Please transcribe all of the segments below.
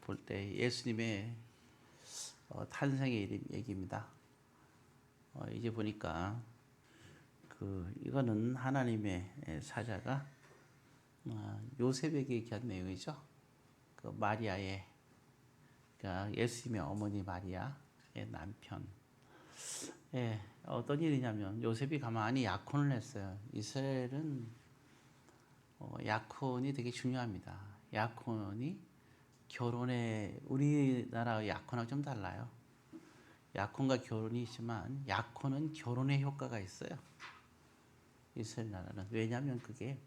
볼 때 예수님의 탄생의 얘기입니다. 이제 보니까 이거는 하나님의 사자가 요셉에게 얘기한 내용이죠. 마리아의, 그러니까 예수님의 어머니 마리아의 남편. 어떤 일이냐면 요셉이 가만히 약혼을 했어요. 이스라엘은 약혼이 되게 중요합니다. 약혼이 결혼에, 우리나라의 약혼하고 좀 달라요. 약혼과 결혼이 있지만 약혼은 결혼의 효과가 있어요. 이스라엘 나라는. 왜냐하면 그게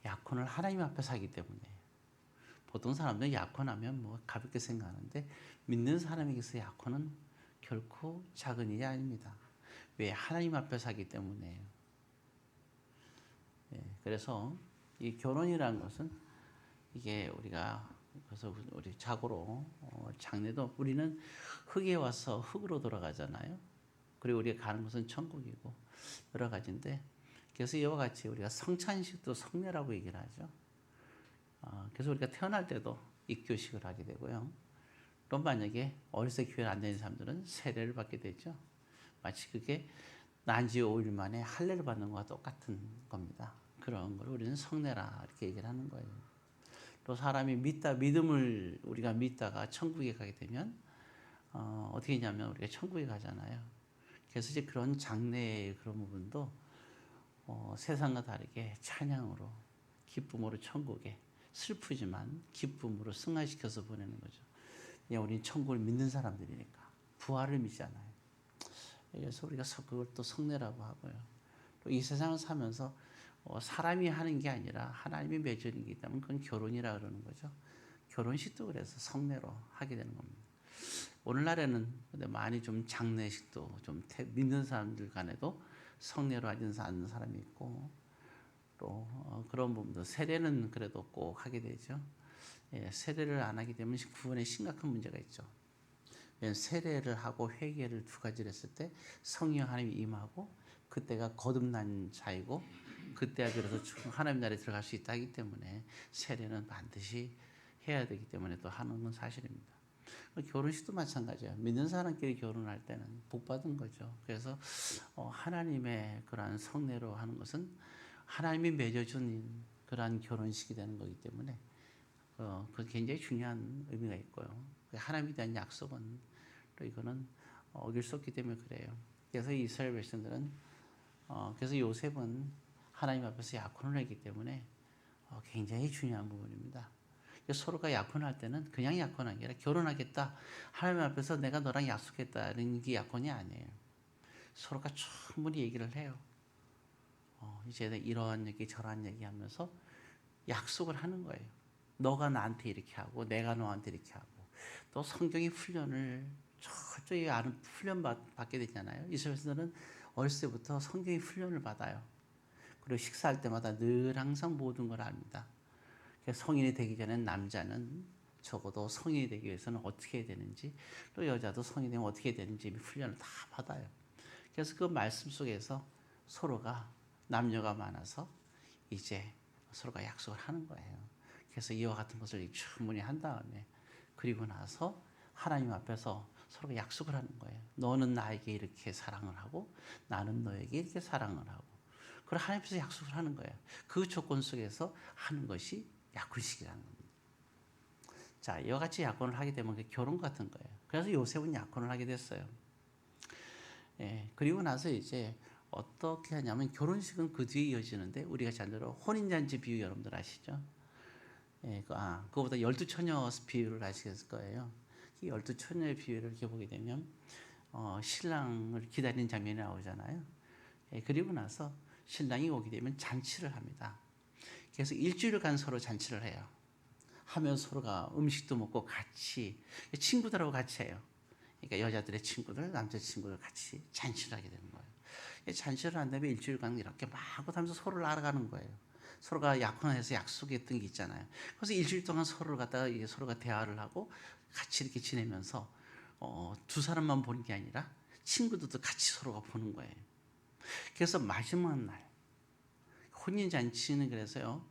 약혼을 하나님 앞에서 하기 때문에. 보통 사람들은 약혼하면 뭐 가볍게 생각하는데 믿는 사람에게서 약혼은 결코 작은 일이 아닙니다. 왜? 하나님 앞에서 하기 때문에요. 그래서 이 결혼이라는 것은 이게 우리가, 그래서 우리 자고로 장래도 우리는 흙에 와서 흙으로 돌아가잖아요. 그리고 우리가 가는 곳은 천국이고 여러 가지인데, 그래서 이와 같이 우리가 성찬식도 성례라고 얘기를 하죠. 그래서 우리가 태어날 때도 입교식을 하게 되고요. 또 만약에 어렸을 때 교회를 안 다니는 사람들은 세례를 받게 되죠. 마치 그게 난지 5일 만에 할례를 받는 것과 똑같은 겁니다. 그런 걸 우리는 성례라 이렇게 얘기를 하는 거예요. 또 사람이 믿음을 우리가 믿다가 천국에 가게 되면 어떻게 했냐면 우리가 천국에 가잖아요. 그래서 이제 그런 장래의 그런 부분도 세상과 다르게 찬양으로, 기쁨으로 천국에, 슬프지만 기쁨으로 승화시켜서 보내는 거죠. 그냥 우리는 천국을 믿는 사람들이니까 부활을 믿잖아요. 그래서 우리가 그걸 또 성례라고 하고요. 또 이 세상을 사면서 사람이 하는 게 아니라 하나님이 맺은 이기 때문에 그건 결혼이라 그러는 거죠. 결혼식도 그래서 성례로 하게 되는 겁니다. 오늘날에는 근데 많이 좀 장례식도 좀 믿는 사람들 간에도 성례로 하지 않는 사람이 있고, 또 그런 부분도 세례는 그래도 꼭 하게 되죠. 세례를 안 하게 되면 구원에 심각한 문제가 있죠. 세례를 하고 회개를 두 가지를 했을 때 성령 하나님이 임하고 그때가 거듭난 자이고 그때야 그래서 하나님 나라에 들어갈 수 있다 하기 때문에 세례는 반드시 해야 되기 때문에 또 하는 건 사실입니다. 결혼식도 마찬가지예요. 믿는 사람끼리 결혼할 때는 복 받은 거죠. 그래서 하나님의 그러한 성례로 하는 것은 하나님이 맺어준 그러한 결혼식이 되는 거기 때문에 그 굉장히 중요한 의미가 있고요. 하나님에 대한 약속은 또 이거는 어길 수 없기 때문에 그래요. 그래서 이스라엘 백성들은 그래서 요셉은 하나님 앞에서 약혼을 했기 때문에 굉장히 중요한 부분입니다. 서로가 약혼할 때는 그냥 약혼한 게 아니라 결혼하겠다, 하나님 앞에서 내가 너랑 약속했다는 게 약혼이 아니에요. 서로가 충분히 얘기를 해요. 이제 이러한 얘기 저러한 얘기 하면서 약속을 하는 거예요. 너가 나한테 이렇게 하고 내가 너한테 이렇게 하고. 또 성경의 훈련을 철저히 훈련 받게 되잖아요. 이스라엘에서는 어렸을 때부터 성경의 훈련을 받아요. 그리고 식사할 때마다 늘 항상 모든 걸 압니다. 성인이 되기 전에 남자는 적어도 성인이 되기 위해서는 어떻게 해야 되는지, 또 여자도 성인이 되면 어떻게 해야 되는지 훈련을 다 받아요. 그래서 그 말씀 속에서 서로가 남녀가 많아서 이제 서로가 약속을 하는 거예요. 그래서 이와 같은 것을 충분히 한 다음에 그리고 나서 하나님 앞에서 서로가 약속을 하는 거예요. 너는 나에게 이렇게 사랑을 하고 나는 너에게 이렇게 사랑을 하고. 그걸 하나님 앞에서 약속을 하는 거예요. 그 조건 속에서 하는 것이 약혼식이라는 겁니다. 자, 이와 같이 약혼을 하게 되면 결혼 같은 거예요. 그래서 요셉은 약혼을 하게 됐어요. 그리고 나서 이제 어떻게 하냐면 결혼식은 그 뒤에 이어지는데 우리가 잘 들어 혼인잔치 비유 여러분들 아시죠? 그거보다 12처녀 비유를 아시겠을 거예요. 이 12처녀의 비유를 이렇게 보게 되면 신랑을 기다리는 장면이 나오잖아요. 그리고 나서 신랑이 오게 되면 잔치를 합니다. 그래서 일주일간 서로 잔치를 해요. 하면 서로가 음식도 먹고 같이 친구들하고 같이 해요. 그러니까 여자들의 친구들, 남자 친구들 같이 잔치를 하게 되는 거예요. 잔치를 한 다음에 일주일간 이렇게 마구 하면서 서로를 알아가는 거예요. 서로가 약혼해서 약속했던 게 있잖아요. 그래서 일주일 동안 서로를 갖다가 서로가 대화를 하고 같이 이렇게 지내면서 두 사람만 보는 게 아니라 친구들도 같이 서로가 보는 거예요. 그래서 마지막 날 혼인잔치는 그래서요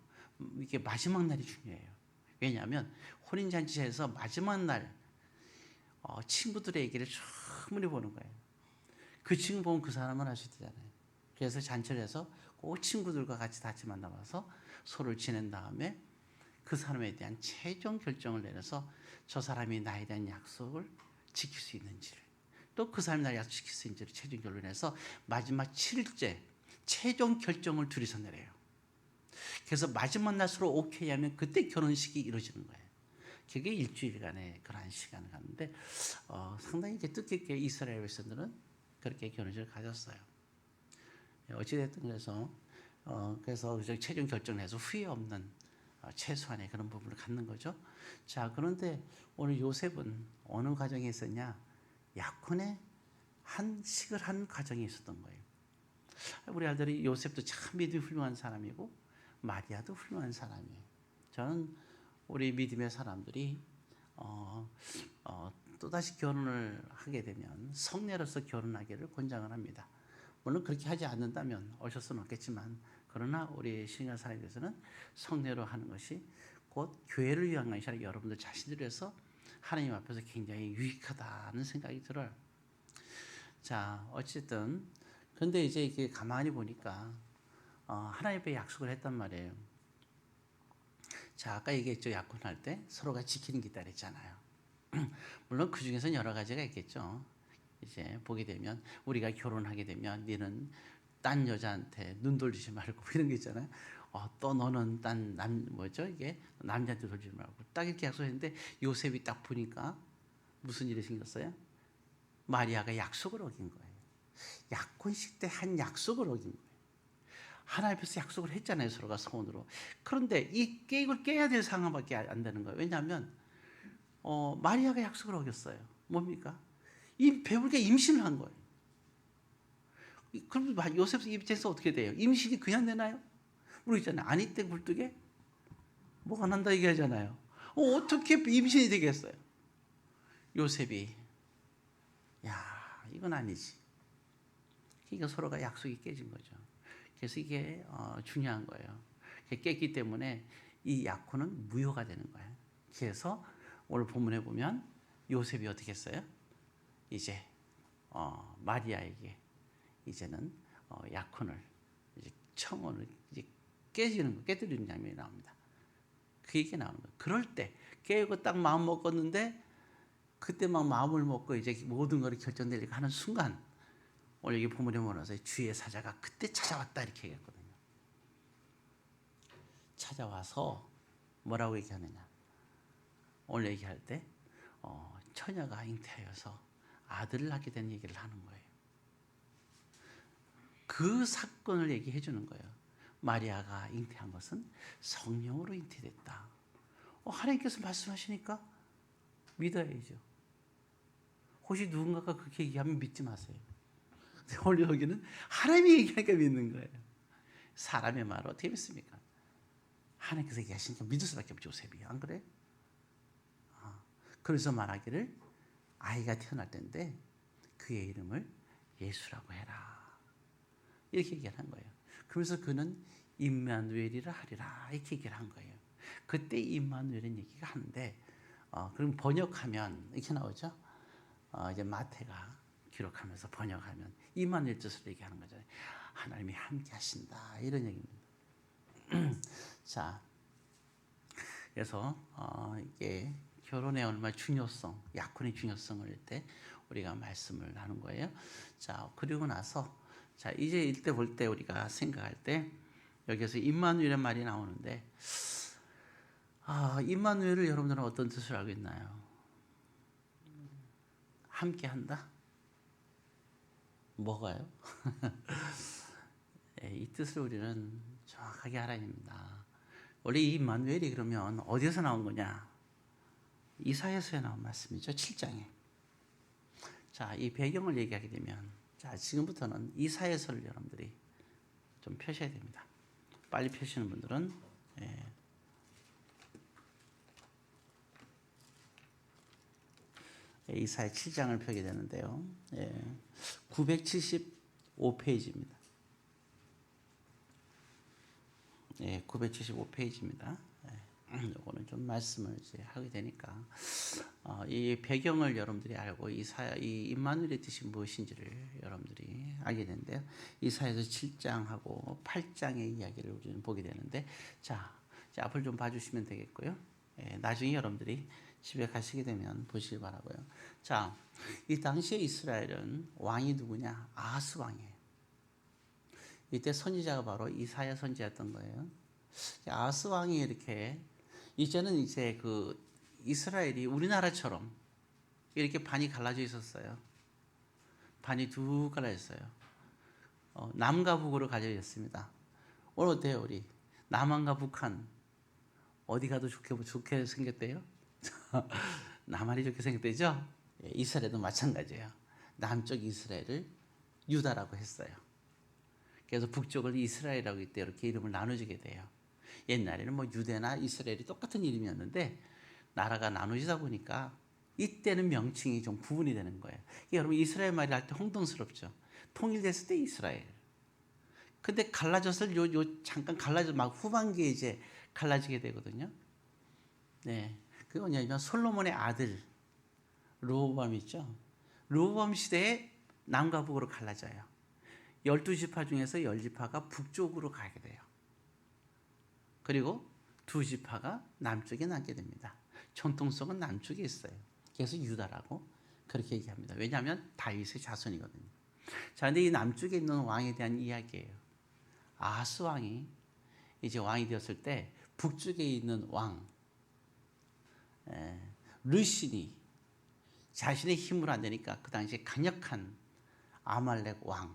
이게 마지막 날이 중요해요. 왜냐하면 혼인잔치에서 마지막 날 친구들의 얘기를 충분히 보는 거예요. 그 친구 보면 그 사람은 알 수 있잖아요. 그래서 잔치를 해서 꼭 친구들과 같이 만나봐서 서로를 지낸 다음에 그 사람에 대한 최종 결정을 내려서 저 사람이 나에 대한 약속을 지킬 수 있는지를, 또 그 사람이 나를 약속 지킬 수 있는지를 최종 결론해서 마지막 7일째 최종 결정을 둘이서 내려요. 그래서 마지막 날 서로 오케이 하면 그때 결혼식이 이루어지는 거예요. 그게 일주일간의 그러한 시간을 갖는데 상당히 이렇게 뜻깊게 이스라엘 백성들은 그렇게 결혼식을 가졌어요. 어찌됐든 그래서 최종 결정을 해서 후회 없는 최소한의 그런 부분을 갖는 거죠. 자, 그런데 오늘 요셉은 어느 과정에 있었냐? 약혼의 한식을 한 과정이 있었던 거예요. 우리 아들이 요셉도 참 믿음이 훌륭한 사람이고 마리아도 훌륭한 사람이에요. 저는 우리 믿음의 사람들이 또다시 결혼을 하게 되면 성례로서 결혼하기를 권장을 합니다. 물론 그렇게 하지 않는다면 어쩔 수는 없겠지만, 그러나 우리 신앙 사람에서는 성례로 하는 것이 곧 교회를 위한 것이 아니라 여러분들 자신들을 위해서 하나님 앞에서 굉장히 유익하다는 생각이 들어요. 자, 어쨌든 근데 이제 이게 가만히 보니까 하나님 앞에 약속을 했단 말이에요. 자, 아까 얘기했죠. 약혼할 때 서로가 지키는 게 있다 그랬잖아요. 물론 그 중에서는 여러 가지가 있겠죠. 이제 보게 되면 우리가 결혼하게 되면 너는 딴 여자한테 눈 돌리지 말고 이런 게 있잖아요. 또 너는 딴 이게 남자한테 돌리지 말고 딱 이렇게 약속했는데 요셉이 딱 보니까 무슨 일이 생겼어요? 마리아가 약속을 어긴 거예요. 약혼식 때 한 약속을 어긴 거예요. 하나님 앞에서 약속을 했잖아요, 서로가 서원으로. 그런데 이걸 깨야 될 상황밖에 안 되는 거예요. 왜냐하면 마리아가 약속을 어겼어요. 뭡니까? 배우가 임신을 한 거예요. 그럼 요셉 입장에서 어떻게 돼요? 임신이 그냥 되나요? 모르겠잖아요. 아니 때 굴뚝에 뭐가 난다 얘기하잖아요. 어떻게 임신이 되겠어요? 요셉이 이건 아니지. 그러니까 서로가 약속이 깨진 거죠. 그래서 이게 중요한 거예요. 깼기 때문에 이 약혼은 무효가 되는 거예요. 그래서 오늘 본문에 보면 요셉이 어떻게 했어요? 이제 마리아에게 이제는 약혼을 이제 청혼을 이제 깨뜨리는 장면이 나옵니다. 그 얘기 나오는 거예요. 그럴 때 깨고 딱 마음 먹었는데 그때 막 마음을 먹고 이제 모든 것을 결정내리고 하는 순간, 오늘 여기 본문에 보면서 주의 사자가 그때 찾아왔다 이렇게 얘기했거든요. 찾아와서 뭐라고 얘기하느냐? 오늘 얘기할 때 처녀가 잉태하여서 아들을 낳게 된 얘기를 하는 거예요. 그 사건을 얘기해 주는 거예요. 마리아가 잉태한 것은 성령으로 잉태됐다. 하나님께서 말씀하시니까 믿어야죠. 혹시 누군가가 그렇게 얘기하면 믿지 마세요. 오늘 여기는 하나님이 얘기하니까 믿는 거예요. 사람의 말을 어떻게 믿습니까? 하나님께서 얘기하시니까 믿을 수밖에 없죠. 요셉이. 안 그래? 그래서 말하기를 아이가 태어날 때인데 그의 이름을 예수라고 해라. 이렇게 얘기를 한 거예요. 그러면서 그는 임마누엘이라 하리라 이렇게 얘기를 한 거예요. 그때 임마누엘은 얘기가 하는데 그럼 번역하면 이렇게 나오죠. 이제 마태가 기록하면서 번역하면 임마누엘 뜻으로 얘기하는 거잖아요. 하나님이 함께 하신다 이런 얘기입니다. 자, 그래서 이게 결혼의 얼마나 중요성, 약혼의 중요성을 때 우리가 말씀을 나눈 거예요. 자, 그리고 나서 자 이제 이때 볼 때 우리가 생각할 때 여기서 임마누엘의 말이 나오는데 임마누엘을 여러분들은 어떤 뜻을 알고 있나요? 함께 한다? 뭐가요? 이 뜻을 우리는 정확하게 알아야 됩니다. 원래 이 임마누엘이 그러면 어디서 나온 거냐? 이사야서에 나온 말씀이죠. 7장에. 자, 이 배경을 얘기하게 되면 자, 지금부터는 이사야서를 여러분들이 좀 펴셔야 됩니다. 빨리 펴시는 분들은 이사야 7장을 펴게 되는데요. 975페이지입니다. 975페이지입니다. 요거는 좀 말씀을 이제 하게 되니까 이 배경을 여러분들이 알고 이 임마누엘의 뜻이 무엇인지를 여러분들이 알게 되는데요. 이사야서 7장하고 8장의 이야기를 우리는 보게 되는데 자 앞을 좀 봐주시면 되겠고요. 예, 나중에 여러분들이 집에 가시게 되면 보시기 바라고요. 자, 이 당시에 이스라엘은 왕이 누구냐? 아하스 왕이에요. 이때 선지자가 바로 이사야 선지자였던 거예요. 아하스 왕이 이렇게 이제는 이제 그 이스라엘이 우리나라처럼 이렇게 반이 갈라져 있었어요. 반이 두 갈라졌어요. 남과 북으로 갈려져 있습니다. 오늘 어때요, 우리? 남한과 북한 어디 가도 좋게 생겼대요? 남한이 좋게 생겼대죠? 예, 이스라엘도 마찬가지예요. 남쪽 이스라엘을 유다라고 했어요. 그래서 북쪽을 이스라엘이라고 이때 이렇게 이름을 나눠주게 돼요. 옛날에는 뭐 유대나 이스라엘이 똑같은 이름이었는데 나라가 나눠지다 보니까 이때는 명칭이 좀 구분이 되는 거예요. 여러분 이스라엘 말이 할 때 홍동스럽죠. 통일됐을 때 이스라엘. 근데 갈라졌을 잠깐 갈라져 막 후반기에 이제 갈라지게 되거든요. 네, 그게 뭐냐면 솔로몬의 아들 르호보암 있죠. 르호보암 시대에 남과 북으로 갈라져요. 12지파 중에서 10지파가 북쪽으로 가게 돼요. 그리고 2지파가 남쪽에 남게 됩니다. 전통성은 남쪽에 있어요. 그래서 유다라고 그렇게 얘기합니다. 왜냐하면 다윗의 자손이거든요. 자, 근데 이 남쪽에 있는 왕에 대한 이야기예요. 아하스 왕이 이제 왕이 되었을 때 북쪽에 있는 왕 르신이 자신의 힘으로 안 되니까 그 당시에 강력한 아말렉 왕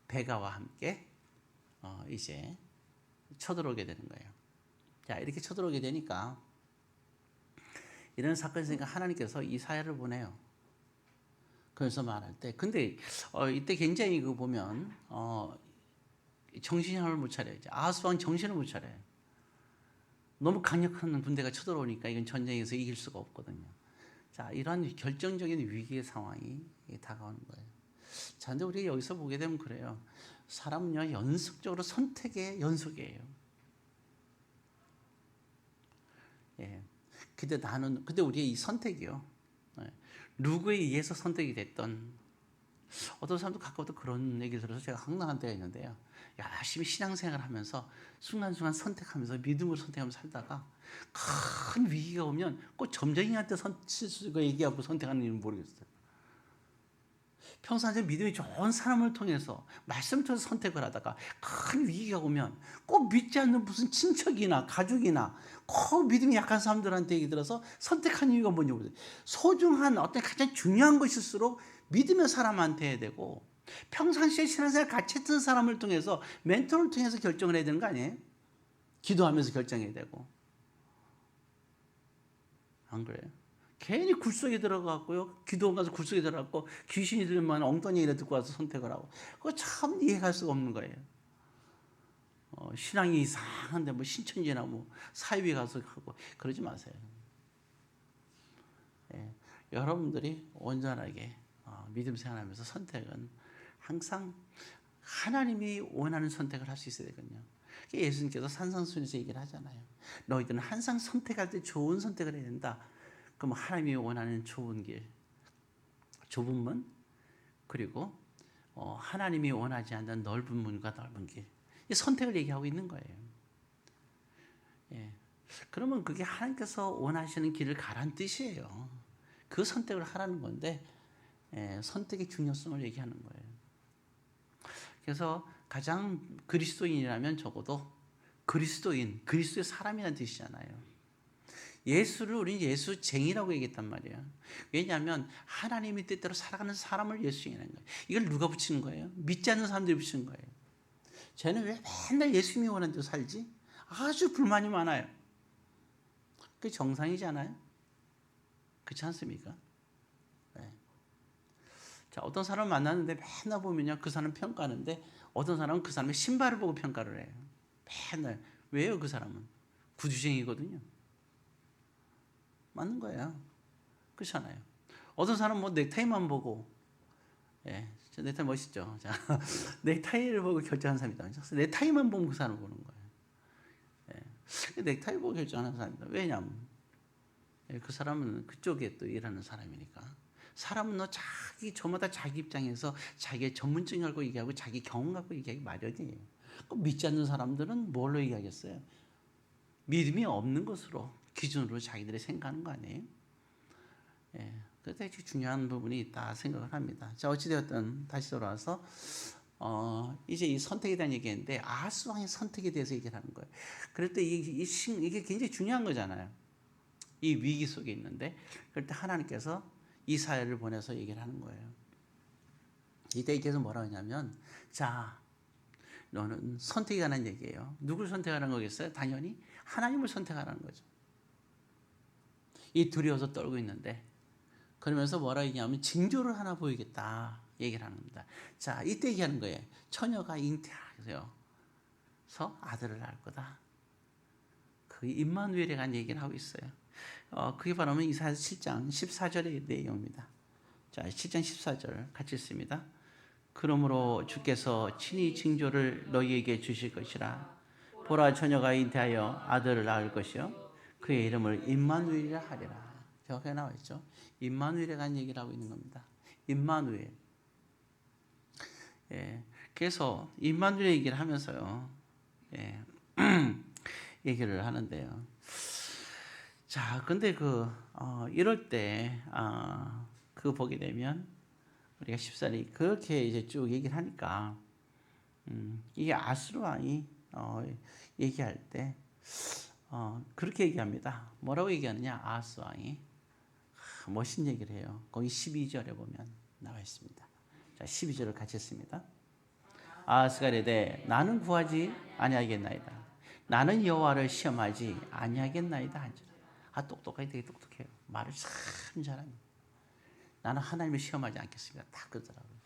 베가와 함께 이제 쳐들어오게 되는 거예요. 자, 이렇게 쳐들어오게 되니까 이런 사건이 있으니까 하나님께서 이사야를 보내요. 그래서 말할 때 근데 이때 굉장히 그 보면 정신을 못 차려요. 아하스 왕 정신을 못 차려요. 너무 강력한 군대가 쳐들어오니까 이건 전쟁에서 이길 수가 없거든요. 자, 이러한 결정적인 위기의 상황이 다가오는 거예요. 자, 근데 우리가 여기서 보게 되면 그래요. 사람은요, 연속적으로 선택의 연속이에요. 예. 근데 우리의 이 선택이요. 누구에 의해서 선택이 됐던, 어떤 사람도 가까워도 그런 얘기 들어서 제가 황당한 때가 있는데요. 열심히 신앙생활을 하면서 순간순간 선택하면서 믿음으로 선택하면서 살다가 큰 위기가 오면 꼭 점쟁이한테 얘기하고 선택하는 일은 모르겠어요. 평상시에 믿음이 좋은 사람을 통해서 말씀을 통해서 선택을 하다가 큰 위기가 오면 꼭 믿지 않는 무슨 친척이나 가족이나 꼭 믿음이 약한 사람들한테 얘기 들어서 선택한 이유가 뭔지 모르겠어요. 소중한 어떤 가장 중요한 것일수록 믿음의 사람한테 해야 되고 평상시에 신앙생활 같이 했던 사람을 통해서 멘토를 통해서 결정을 해야 되는 거 아니에요? 기도하면서 결정해야 되고. 안 그래요? 괜히 굴속에 들어갔고요. 기도원 가서 굴속에 들어갔고 귀신이 들면 엉덩이 일에 듣고 와서 선택을 하고 그거 참 이해할 수가 없는 거예요. 신앙이 이상한데 뭐 신천지나 뭐 사이비 가서 하고 그러지 마세요. 예, 여러분들이 온전하게 믿음 생활하면서 선택은 항상 하나님이 원하는 선택을 할 수 있어야 되거든요. 예수님께서 산상수훈에서 얘기를 하잖아요. 너희들은 항상 선택할 때 좋은 선택을 해야 된다. 그럼 하나님이 원하는 좋은 길, 좁은 문, 그리고 하나님이 원하지 않는 넓은 문과 넓은 길, 이 선택을 얘기하고 있는 거예요. 예. 그러면 그게 하나님께서 원하시는 길을 가라는 뜻이에요. 그 선택을 하라는 건데 선택의 중요성을 얘기하는 거예요. 그래서 가장 그리스도인이라면 적어도 그리스도의 사람이라는 뜻이잖아요. 예수를 우리는 예수쟁이라고 얘기했단 말이에요. 왜냐하면 하나님의 뜻대로 살아가는 사람을 예수쟁이라는 거예요. 이걸 누가 붙이는 거예요? 믿지 않는 사람들이 붙이는 거예요. 쟤는 왜 맨날 예수님이 원하는 대로 살지? 아주 불만이 많아요. 그게 정상이잖아요. 그렇지 않습니까? 네. 자, 어떤 사람을 만났는데 맨날 보면요, 그 사람 평가하는데 어떤 사람은 그 사람의 신발을 보고 평가를 해요. 맨날. 왜요? 그 사람은 구두쟁이거든요. 맞는 거예요. 그렇잖아요. 어떤 사람은 뭐 넥타이만 보고, 예, 저 넥타이 멋있죠. 자, 넥타이를 보고 결정한 사람이다. 넥타이만 보면 그 사람을 보는 거예요. 예, 넥타이 보고 결정하는 사람입니다. 왜냐하면 그 사람은 그쪽에 또 일하는 사람이니까. 사람은 저마다 자기 입장에서 자기의 전문증 갖고 얘기하고 자기 경험 갖고 얘기하기 마련이에요. 믿지 않는 사람들은 뭘로 얘기하겠어요? 믿음이 없는 것으로 기준으로 자기들이 생각하는 거 아니에요? 예, 그게 중요한 부분이 있다 생각을 합니다. 자, 어찌되었든 다시 돌아와서 이제 이 선택에 대한 얘기인데 아하스 왕의 선택에 대해서 얘기를 하는 거예요. 그럴 때 이게 굉장히 중요한 거잖아요. 이 위기 속에 있는데 그럴 때 하나님께서 이사야를 보내서 얘기를 하는 거예요. 이때 이께서 뭐라고 하냐면, 자, 너는 선택에 관한 얘기예요. 누굴 선택하는 거겠어요? 당연히 하나님을 선택하라는 거죠. 이 두려워서 떨고 있는데, 그러면서 뭐라 얘기하면 징조를 하나 보이겠다 얘기를 하는 겁니다. 자, 이때 얘기하는 거예요. 처녀가 잉태하여서 아들을 낳을 거다. 그 임마누엘에 관한 얘기를 하고 있어요. 그게 바로 이사야 7장 14절의 내용입니다. 자, 7장 14절 같이 읽습니다. 그러므로 주께서 친히 징조를 너희에게 주실 것이라. 보라, 처녀가 잉태하여 아들을 낳을 것이요 그의 이름을 임마누엘이라 하리라. 여기에 나와 있죠. 임마누엘에 관한 얘기를 하고 있는 겁니다. 임마누엘. 예, 그래서 임마누엘 얘기를 하면서요. 예, 얘기를 하는데요. 자, 근데 이럴 때, 그거 보게 되면, 우리가 14리 그렇게 이제 쭉 얘기를 하니까, 이게 아수르 왕이, 얘기할 때, 그렇게 얘기합니다. 뭐라고 얘기하느냐, 아하스 왕이. 멋진 얘기를 해요. 거기 12절에 보면 나와 있습니다. 자, 12절을 같이 했습니다. 아하스가 이르되 나는 구하지 아니하겠나이다. 나는 여호와를 시험하지 아니하겠나이다 한지라. 똑똑하게 되게 똑똑해요. 말을 참 잘합니다. 나는 하나님을 시험하지 않겠습니다. 다 그러더라고요.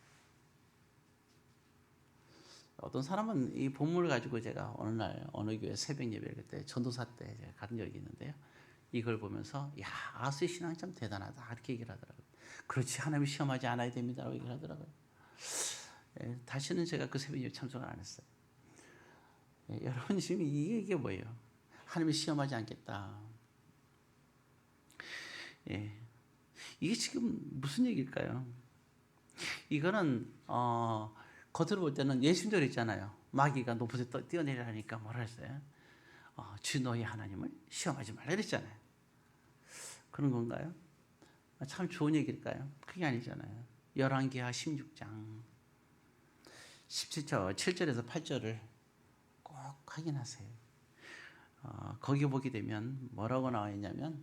어떤 사람은 이 본문을 가지고 제가 어느 날 어느 교회 새벽 예배를 그때 전도사 때 제가 간 적이 있는데요. 이걸 보면서 야, 아하스의 신앙이 참 대단하다 이렇게 얘기를 하더라고요. 그렇지, 하나님을 시험하지 않아야 됩니다라고 얘기를 하더라고요. 예, 다시는 제가 그 새벽 예배 참석을 안 했어요. 예, 여러분 지금 이게 뭐예요? 하나님을 시험하지 않겠다. 예, 이게 지금 무슨 얘기일까요? 이거는 겉으로 볼 때는 예수님도 있잖아요. 마귀가 높은 데 뛰어내리라니까 뭐라 했어요? 주 너희 하나님을 시험하지 말라 그랬잖아요. 그런 건가요? 참 좋은 얘기일까요? 그게 아니잖아요. 열왕기하 16장 17절 7절에서 8절을 꼭 확인하세요. 거기 보게 되면 뭐라고 나와 있냐면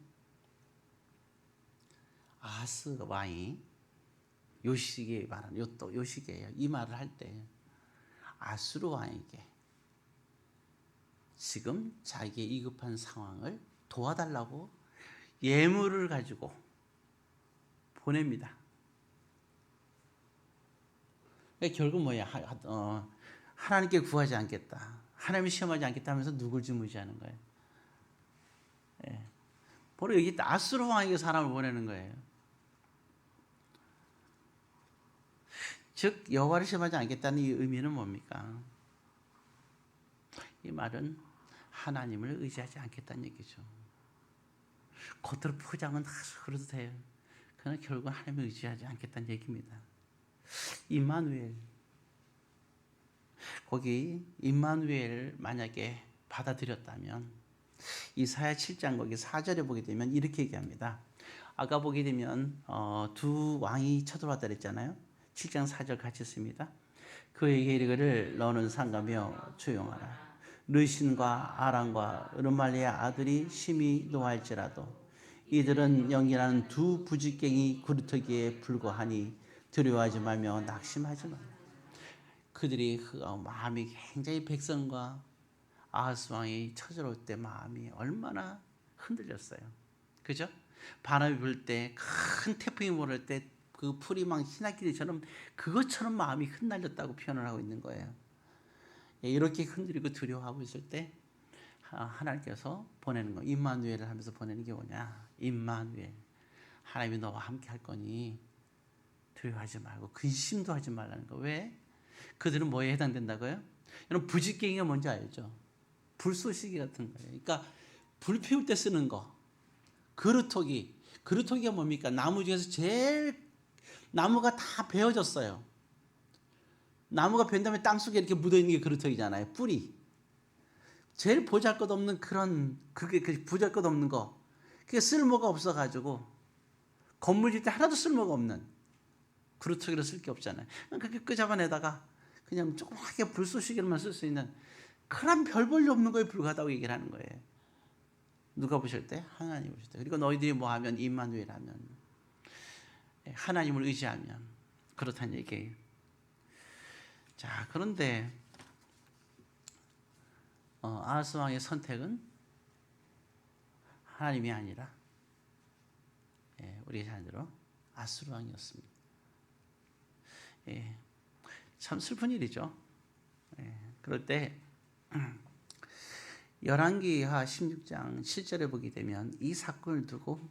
아하스 왕이 요식에 말하는 요식이에요. 이 말을 할 때 아수르 왕에게 지금 자기의 위급한 상황을 도와달라고 예물을 가지고 보냅니다. 결국 뭐야? 하나님께 구하지 않겠다. 하나님을 시험하지 않겠다 하면서 누굴 지무지하는 거예요? 예. 바로 여기 아수르 왕에게 사람을 보내는 거예요. 즉 여호와를 시험하지 않겠다는 이 의미는 뭡니까? 이 말은 하나님을 의지하지 않겠다는 얘기죠. 겉으로 포장은 그래도 돼요. 그러나 결국 하나님을 의지하지 않겠다는 얘기입니다. 임마누엘. 거기 임마누엘 만약에 받아들였다면 이사야 7장 거기 4절에 보게 되면 이렇게 얘기합니다. 아까 보게 되면 두 왕이 쳐들어왔다 그랬잖아요. 7장 4절 같이 씁니다. 그에게 이르기를 너는 상가며 조용하라. 르신과 아람과 르말리아 아들이 심히 노할지라도 이들은 영이라는 두 부직갱이 구루터기에 불과하니 두려워하지 말며 낙심하지 말라. 그들이 마음이 굉장히 백성과 아하스 왕이 쳐들어올 때 마음이 얼마나 흔들렸어요. 그죠? 바람이 불 때, 큰 태풍이 몰을 때 그 풀이 막 희낙기들처럼 그것처럼 마음이 흩날렸다고 표현을 하고 있는 거예요. 이렇게 흔들리고 두려워하고 있을 때 하나님께서 보내는 거, 임마누엘을 하면서 보내는 게 뭐냐? 임마누엘, 하나님이 너와 함께 할 거니 두려워하지 말고 근심도 하지 말라는 거. 왜? 그들은 뭐에 해당된다고요? 여러분 부직갱이가 뭔지 알죠? 불쏘시개 같은 거예요. 그러니까 불 피울 때 쓰는 거. 그루터기. 그루터기가 뭡니까? 나무 중에서 제일 나무가 다 베어졌어요. 나무가 베은 다음에 땅속에 이렇게 묻어있는 게 그루터기잖아요. 뿌리. 제일 보잘것없는 그게 보잘것없는 거. 그게 쓸모가 없어가지고 건물 짓 때 하나도 쓸모가 없는 그루터기로 쓸 게 없잖아요. 그렇게 끄잡아내다가 그냥 조그맣게 불쏘시개로만 쓸 수 있는 그런 별 볼일 없는 거에 불과하다고 얘기를 하는 거예요. 누가 보실 때? 하나님 보실 때. 그리고 너희들이 뭐 하면 임마누엘 하면 하나님을 의지하면 그렇다는 얘기예요. 자, 그런데 아하스 왕의 선택은 하나님이 아니라 우리 자녀로 아수르 왕이었습니다. 참 슬픈 일이죠. 그럴 때 열왕기하 16장 7절에 보게 되면 이 사건을 두고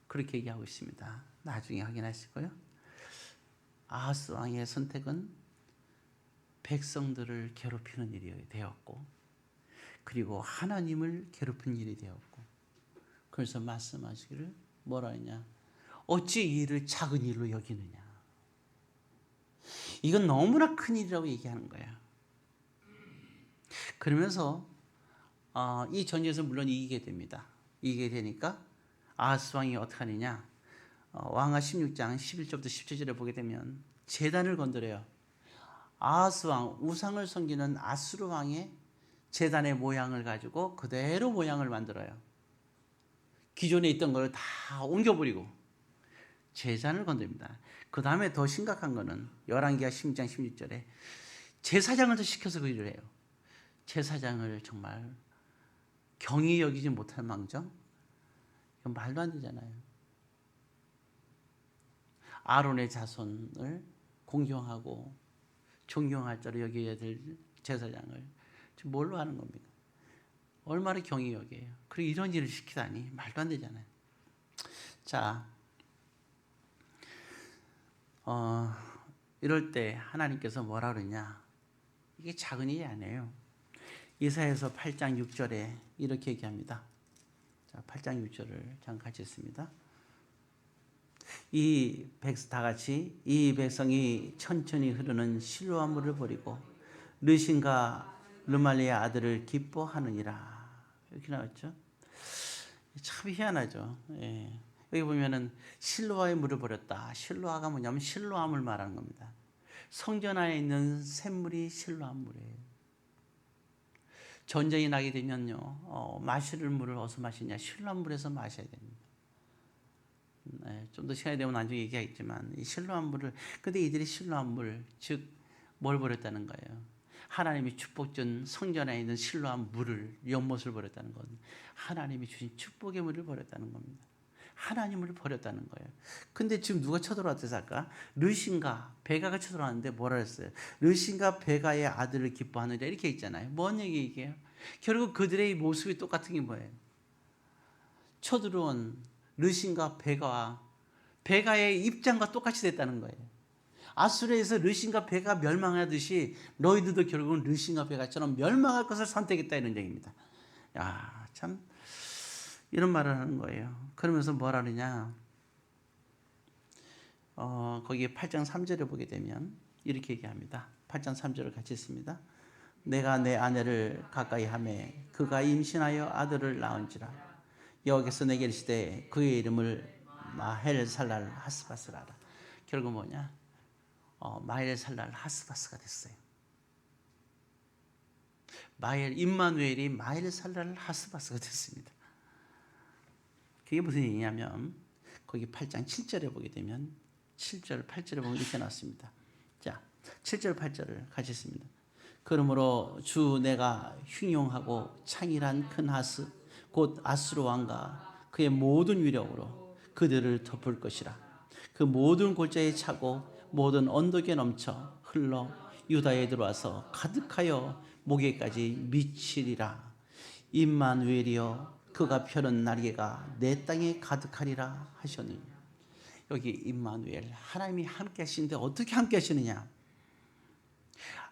그렇게 얘기하고 있습니다. 나중에 확인하시고요. 아하스 왕의 선택은 백성들을 괴롭히는 일이 되었고, 그리고 하나님을 괴롭히는 일이 되었고, 그래서 말씀하시기를 뭐라 했냐? 어찌 이 일을 작은 일로 여기느냐? 이건 너무나 큰 일이라고 얘기하는 거야. 그러면서 이 전쟁에서 물론 이기게 됩니다. 이기게 되니까 아하스 왕이 어떻게 하느냐? 왕하 16장 11절부터 17절에 보게 되면 제단을 건드려요. 아하스 왕, 우상을 섬기는 아수르 왕의 제단의 모양을 가지고 그대로 모양을 만들어요. 기존에 있던 걸 다 옮겨버리고 제단을 건드립니다. 그 다음에 더 심각한 거는 열왕기하 16장 16절에 제사장을 더 시켜서 그 일을 해요. 제사장을 정말 경히 여기지 못할 망정? 이건 말도 안 되잖아요. 아론의 자손을 공경하고 존경할 자로 여겨야 될 제사장을 지금 뭘로 하는 겁니까? 얼마나 경히 여겨요. 그리고 이런 일을 시키다니 말도 안 되잖아요. 자, 이럴 때 하나님께서 뭐라 그러냐? 이게 작은 일이 아니에요. 이사야서 8장 6절에 이렇게 얘기합니다. 자, 8장 6절을 잠깐 같이 읽습니다. 다 같이 이 백성이 천천히 흐르는 실로암 물을 버리고 르신과 르말리의 아들을 기뻐하느니라. 이렇게 나왔죠. 참 희한하죠. 여기 보면은 실로아의 물을 버렸다. 실로아가 뭐냐면 실로암을 말하는 겁니다. 성전 안에 있는 샘물이 실로암 물이에요. 전쟁이 나게 되면요, 마실 물을 어디서 마시냐? 실로암 물에서 마셔야 됩니다. 좀 더 시간이 되면 나중에 얘기하겠지만 이 실로암 물을, 근데 이들이 실로암 물, 즉 뭘 버렸다는 거예요? 하나님이 축복 준 성전 안에 있는 실로암 물을, 연못을 버렸다는 건 하나님이 주신 축복의 물을 버렸다는 겁니다. 하나님을 버렸다는 거예요. 근데 지금 누가 쳐들어왔대서 아까 르신과 베가가 쳐들어왔는데 뭐라 했어요? 르신과 베가의 아들을 기뻐하느냐 이렇게 있잖아요. 뭔 얘기예요? 결국 그들의 모습이 똑같은 게 뭐예요? 쳐들어온 르신과 베가의 입장과 똑같이 됐다는 거예요. 아수르에서 르신과 베가 멸망하듯이 너희들도 결국은 르신과 베가처럼 멸망할 것을 선택했다 이런 얘기입니다. 야, 참 이런 말을 하는 거예요. 그러면서 뭐라 그러냐? 거기에 8장 3절에 보게 되면 이렇게 얘기합니다. 8장 3절을 같이 읽습니다. 내가 내 아내를 가까이 하매 그가 임신하여 아들을 낳은지라. 여호와께서 내게 이르시되 그의 이름을 마헬살랄 하스바스라라. 결국 뭐냐? 마헬살랄 하스바스가 됐어요. 임마누엘이 마헬살랄 하스바스가 됐습니다. 그게 무슨 얘기냐면 거기 8장 7절에 보게 되면 7절 8절에 보면 이렇게 나왔습니다. 자, 7절 8절을 같이 읽습니다. 그러므로 주 내가 흉용하고 창일한 큰 하스 곧 아수르 왕과 그의 모든 위력으로 그들을 덮을 것이라. 그 모든 골짜기에 차고 모든 언덕에 넘쳐 흘러 유다에 들어와서 가득하여 목에까지 미치리라. 임마누엘이여 그가 펴는 날개가 내 땅에 가득하리라 하셨느니. 여기 임마누엘, 하나님이 함께 하시는데 어떻게 함께 하시느냐?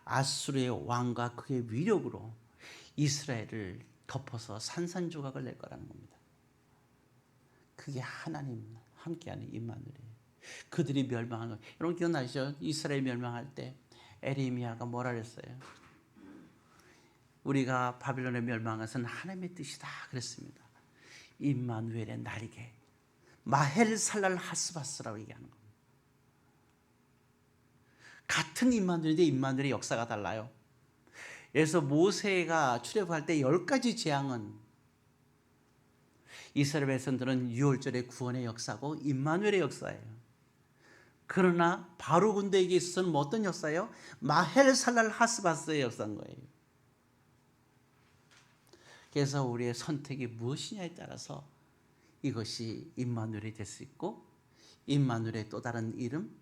아수르의 왕과 그의 위력으로 이스라엘을 덮어서 산산조각을 낼 거라는 겁니다. 그게 하나님 함께하는 임마누엘이에요. 그들이 멸망한 거. 여러분 기억나시죠? 이스라엘 멸망할 때 에레미야가 뭐라 그랬어요? 우리가 바빌론에 멸망한 것은 하나님의 뜻이다 그랬습니다. 임마누엘의 날개, 마헬살랄 하스바스라고 얘기하는 겁니다. 같은 임마누엘인데 임마누엘의 역사가 달라요. 그래서 모세가 출애굽할 때 10가지 재앙은 이스라엘 백성들은 유월절의 구원의 역사고 임마누엘의 역사예요. 그러나 바로 군대에게 있어서는 뭐 어떤 역사예요? 마헬살랄 하스바스의 역사인 거예요. 그래서 우리의 선택이 무엇이냐에 따라서 이것이 임마누엘이 될 수 있고 임마누엘의 또 다른 이름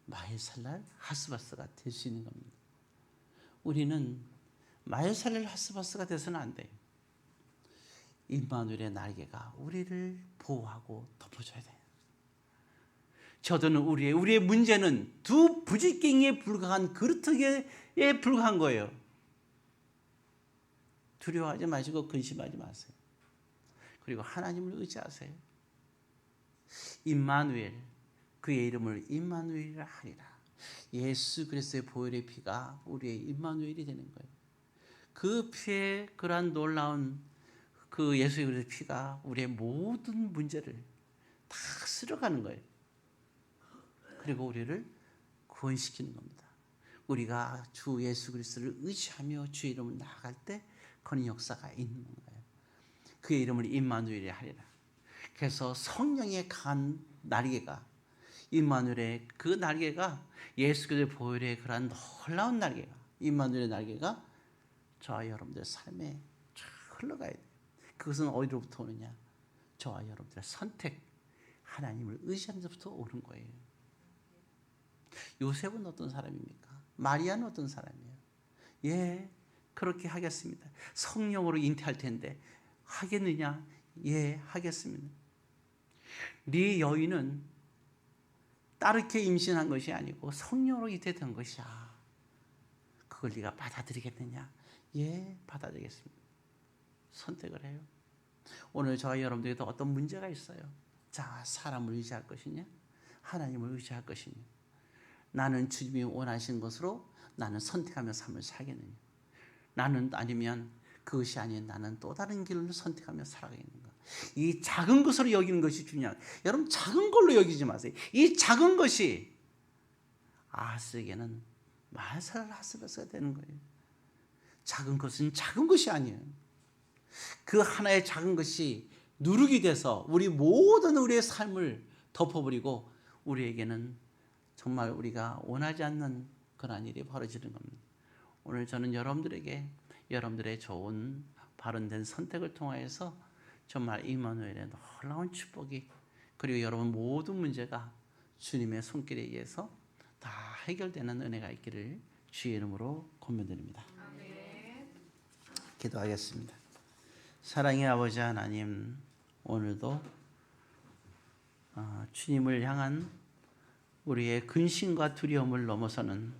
마헬살랄 하스바스가 될 수 있는 겁니다. 우리는 마헬살랄 하스바스가 돼서는 안 돼요. 임마누엘의 날개가 우리를 보호하고 덮어줘야 돼요. 저들은 우리의 문제는 두 부지깽이에 불과한 그릇에 불과한 거예요. 두려워하지 마시고 근심하지 마세요. 그리고 하나님을 의지하세요. 임마누엘, 그의 이름을 임마누엘이라 하리라. 예수 그리스도의 보혈의 피가 우리의 임마누엘이 되는 거예요. 그 피에 그러한 놀라운 그 예수 그리스도의 피가 우리의 모든 문제를 다 쓸어가는 거예요. 그리고 우리를 구원시키는 겁니다. 우리가 주 예수 그리스도를 의지하며 주의 이름을 나아갈 때 그런 역사가 있는 거예요. 그의 이름을 임마누엘이 하리라. 그래서 성령의 강한 날개가 임마누엘의 그 날개가 예수 그리스도의 보혈의 그런 놀라운 날개가 임마누엘의 날개가 저와 여러분들의 삶에 쫙 흘러가야 돼요. 그것은 어디로부터 오느냐? 저와 여러분들의 선택, 하나님을 의지하는 데부터 오는 거예요. 요셉은 어떤 사람입니까? 마리아는 어떤 사람이에요? 예, 그렇게 하겠습니다. 성령으로 잉태할 텐데 하겠느냐? 예, 하겠습니다. 네 여인은 따르게 임신한 것이 아니고 성령으로 잉태된 것이야. 그걸 네가 받아들이겠느냐? 예, 받아들이겠습니다. 선택을 해요. 오늘 저와 여러분들에게도 어떤 문제가 있어요. 자, 사람을 의지할 것이냐? 하나님을 의지할 것이냐? 나는 주님이 원하신 것으로 나는 선택하며 삶을 살겠느냐? 나는 아니면 그것이 아닌 나는 또 다른 길을 선택하며 살아가겠는가? 이 작은 것으로 여기는 것이 중요한. 여러분 작은 걸로 여기지 마세요. 이 작은 것이 아하스에게는 마헬살랄 하스바스가 되는 거예요. 작은 것은 작은 것이 아니에요. 그 하나의 작은 것이 누룩이 돼서 우리 모든 우리의 삶을 덮어버리고 우리에게는 정말 우리가 원하지 않는 그런 일이 벌어지는 겁니다. 오늘 저는 여러분들에게 여러분들의 좋은 바른된 선택을 통하여서 정말 임마누엘의 놀라운 축복이 그리고 여러분 모든 문제가 주님의 손길에 의해서 다 해결되는 은혜가 있기를 주의 이름으로 권면드립니다. 기도하겠습니다. 사랑의 아버지 하나님, 오늘도 주님을 향한 우리의 근심과 두려움을 넘어서는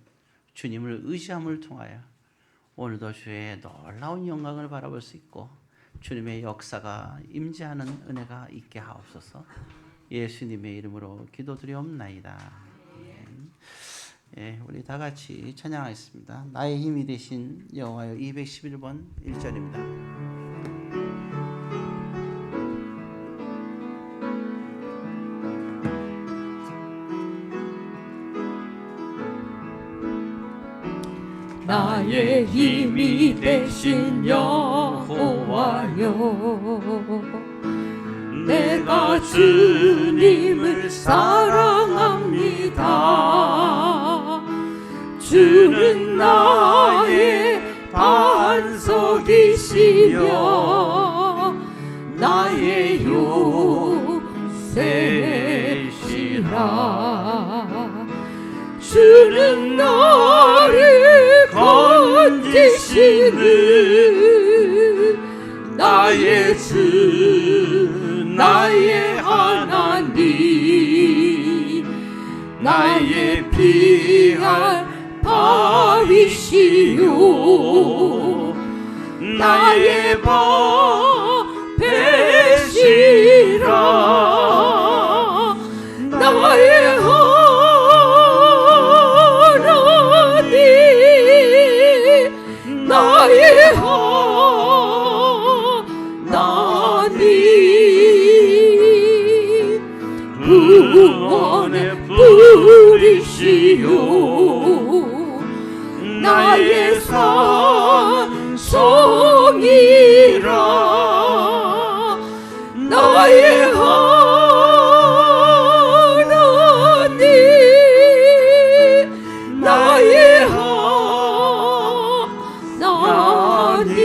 주님을 의지함을 통하여 오늘도 주의 놀라운 영광을 바라볼 수 있고 주님의 역사가 임재하는 은혜가 있게 하옵소서. 예수님의 이름으로 기도드리옵나이다. 예, 우리 다 같이 찬양하겠습니다. 나의 힘이 되신 여호와여 211번 1절입니다. 나의 힘이 되신 여호와여, 내가 주님을 사랑합니다. 주는 나의 반석이시며 나의 요새시라. 주는 나를 건지시는 나의 주, 나의 하나님, 나의 피할 바위시요 나의 배시라 나의 하나님 나의 하나님 구원의 불이시요 나의 산성이라 나의 하나님 나의 하나님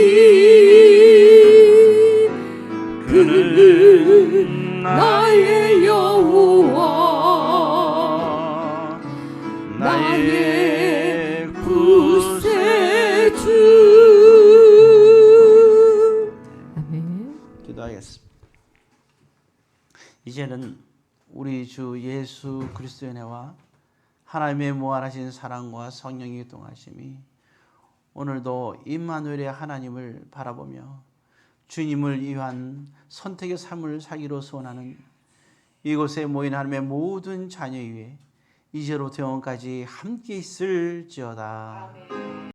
그는 나의 여호와 나의 구세주. 아멘. 기도하겠습니다. 이제는 우리 주 예수 그리스도의 은혜와 하나님의 무한하신 사랑과 성령의 동하심이 오늘도 임마누엘의 하나님을 바라보며 주님을 위한 선택의 삶을 살기로 소원하는 이곳에 모인 하나님의 모든 자녀 위에 이제로부터 영원까지 함께 있을지어다. 아멘.